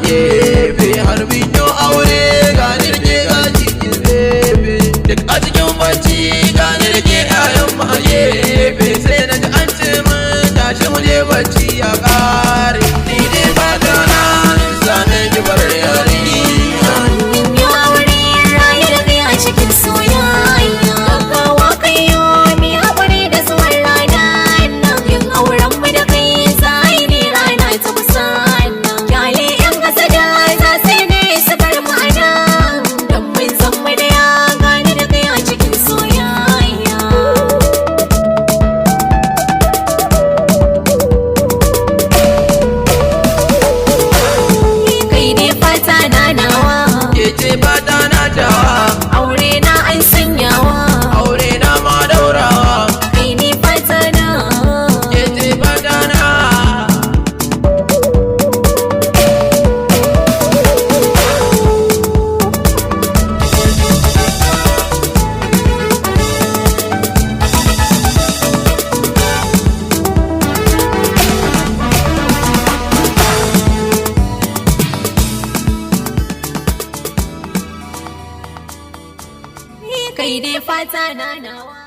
gefe har biyo aure ga nirge ga cikin zefe duk a cikin bacci ga nirge ƴaƴan mu a gefe sai na ji an ce mun tashi mu je bacci ya ƙare ni dai fata na same ki bar yarinya min yi aure raye da kai a cikin soyayya gaggawa kai yo mi haƙuri da zuwan rana nan yin auren mu da kai sai ne rana ta kusan kyale yan kasada za su ne su bar mu a nan don mun san mu da ya gane da kai a cikin soyayya kai ne fata na nawa ke ce fata na tawa aure na an sanyawa aure na ma daurawa kai ne fata na ke ce fata na kai ne fata na nawa